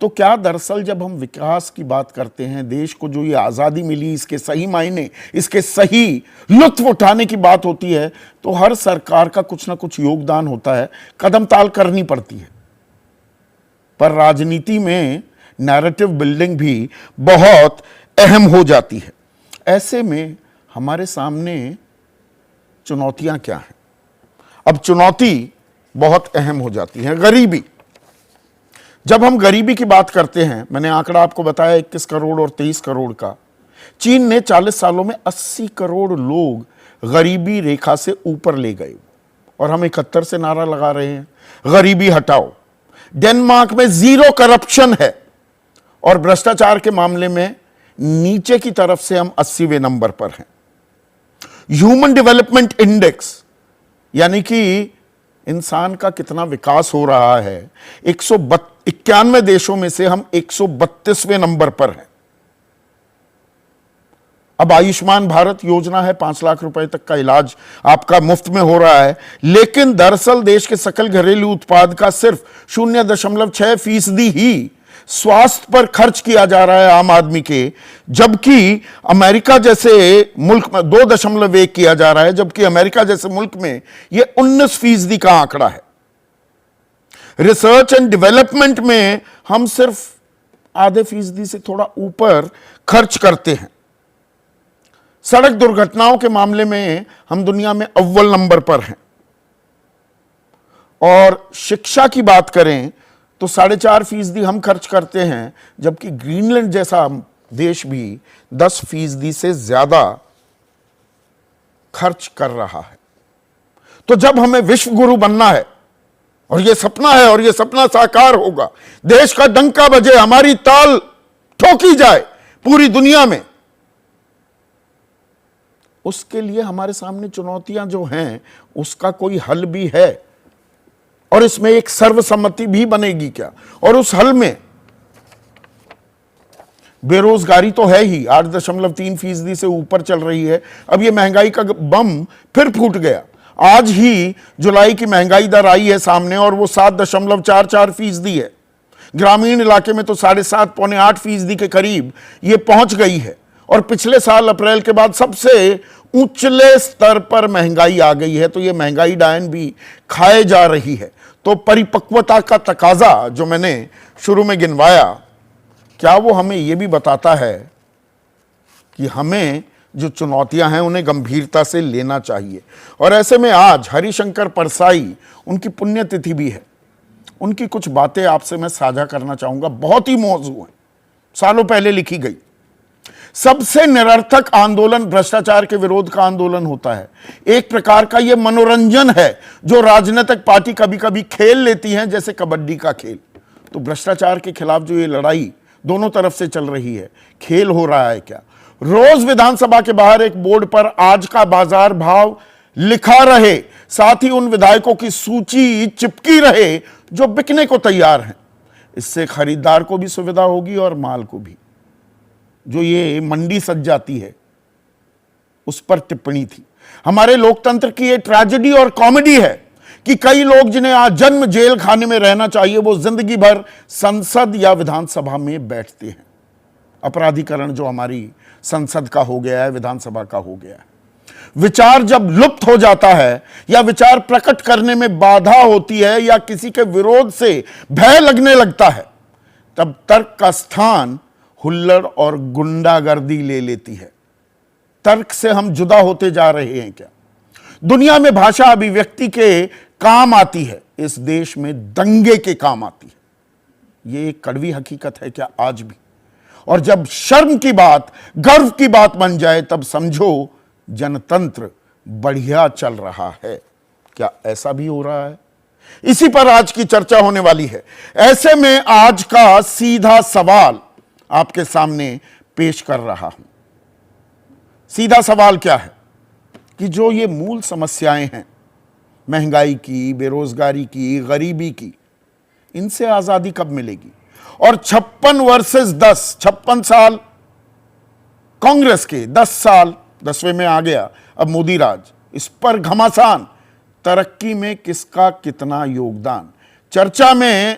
तो क्या दरअसल जब हम विकास की बात करते हैं, देश को जो ये आज़ादी मिली, इसके सही मायने, इसके सही लुत्फ उठाने की बात होती है, तो हर सरकार का कुछ ना कुछ योगदान होता है, कदम ताल करनी पड़ती है। पर राजनीति में नैरेटिव बिल्डिंग भी बहुत अहम हो जाती है। ऐसे में हमारे सामने चुनौतियां क्या हैं? अब चुनौती बहुत अहम हो जाती है, गरीबी। जब हम गरीबी की बात करते हैं, मैंने आंकड़ा आपको बताया 21 करोड़ और 23 करोड़ का। चीन ने 40 सालों में 80 करोड़ लोग गरीबी रेखा से ऊपर ले गए और हम 71 से नारा लगा रहे हैं गरीबी हटाओ। डेनमार्क में 0 करप्शन है और भ्रष्टाचार के मामले में नीचे की तरफ से हम 80वें नंबर पर हैं। ह्यूमन डेवलपमेंट इंडेक्स यानी कि इंसान का कितना विकास हो रहा है, 191 देशों में से हम 132वें नंबर पर हैं। अब आयुष्मान भारत योजना है, 5 लाख रुपए तक का इलाज आपका मुफ्त में हो रहा है, लेकिन दरअसल देश के सकल घरेलू उत्पाद का सिर्फ 0.6% ही स्वास्थ्य पर खर्च किया जा रहा है आम आदमी के, जबकि अमेरिका जैसे मुल्क में 2.1 किया जा रहा है, जबकि अमेरिका जैसे मुल्क में यह 19% का आंकड़ा है। रिसर्च एंड डेवलपमेंट में हम सिर्फ आधे फीसदी से थोड़ा ऊपर खर्च करते हैं। सड़क दुर्घटनाओं के मामले में हम दुनिया में अव्वल नंबर पर हैं। और शिक्षा की बात करें तो 4.5% हम खर्च करते हैं, जबकि ग्रीनलैंड जैसा देश भी 10% से ज्यादा खर्च कर रहा है। तो जब हमें विश्व गुरु बनना है और यह सपना है और यह सपना साकार होगा, देश का डंका बजे, हमारी ताल ठोकी जाए पूरी दुनिया में, उसके लिए हमारे सामने चुनौतियां जो हैं उसका कोई हल भी है और इसमें एक सर्वसम्मति भी बनेगी क्या? और उस हल में बेरोजगारी तो है ही, 8.3% से ऊपर चल रही है। अब यह महंगाई का बम फिर फूट गया। आज ही जुलाई की महंगाई दर आई है सामने और वो 7.44% है। ग्रामीण इलाके में तो 7.5 पौने 8% के करीब ये पहुंच गई है और पिछले साल अप्रैल के बाद सबसे ऊंचले स्तर पर महंगाई आ गई है। तो ये महंगाई डायन भी खाए जा रही है। तो परिपक्वता का तकाजा जो मैंने शुरू में गिनवाया, क्या वो हमें यह भी बताता है कि हमें जो चुनौतियां हैं उन्हें गंभीरता से लेना चाहिए। और ऐसे में आज हरिशंकर परसाई, उनकी पुण्यतिथि भी है। उनकी कुछ बातें आपसे मैं साझा करना चाहूंगा, बहुत ही मौजू है, सालों पहले लिखी गई। सबसे निरर्थक आंदोलन भ्रष्टाचार के विरोध का आंदोलन होता है। एक प्रकार का यह मनोरंजन है जो राजनीतिक पार्टी कभी कभी खेल लेती हैं, जैसे कबड्डी का खेल। तो भ्रष्टाचार के खिलाफ जो ये लड़ाई दोनों तरफ से चल रही है, खेल हो रहा है क्या? रोज विधानसभा के बाहर एक बोर्ड पर आज का बाजार भाव लिखा रहे, साथ ही उन विधायकों की सूची चिपकी रहे जो बिकने को तैयार हैं। इससे खरीदार को भी सुविधा होगी और माल को भी। जो ये मंडी सज जाती है उस पर टिप्पणी थी। हमारे लोकतंत्र की ये ट्रेजेडी और कॉमेडी है कि कई लोग जिन्हें आजन्म जेल खाने में रहना चाहिए, वो जिंदगी भर संसद या विधानसभा में बैठते हैं। अपराधीकरण जो हमारी संसद का हो गया है, विधानसभा का हो गया है। विचार जब लुप्त हो जाता है या विचार प्रकट करने में बाधा होती है या किसी के विरोध से भय लगने लगता है, तब तर्क का स्थान हुल्लड़ और गुंडागर्दी ले लेती है। तर्क से हम जुदा होते जा रहे हैं क्या? दुनिया में भाषा अभिव्यक्ति के काम आती है, इस देश में दंगे के काम आती है। यह एक कड़वी हकीकत है क्या आज भी? और जब शर्म की बात, गर्व की बात बन जाए, तब समझो जनतंत्र बढ़िया चल रहा है। क्या ऐसा भी हो रहा है? इसी पर आज की चर्चा होने वाली है। ऐसे में आज का सीधा सवाल आपके सामने पेश कर रहा हूं। सीधा सवाल क्या है कि जो ये मूल समस्याएं हैं, महंगाई की, बेरोजगारी की, गरीबी की, इनसे आजादी कब मिलेगी? और 56 वर्सेस 10, 56 साल कांग्रेस के, 10 साल 10वें में आ गया अब मोदी राज, इस पर घमासान तरक्की में किसका कितना योगदान? चर्चा में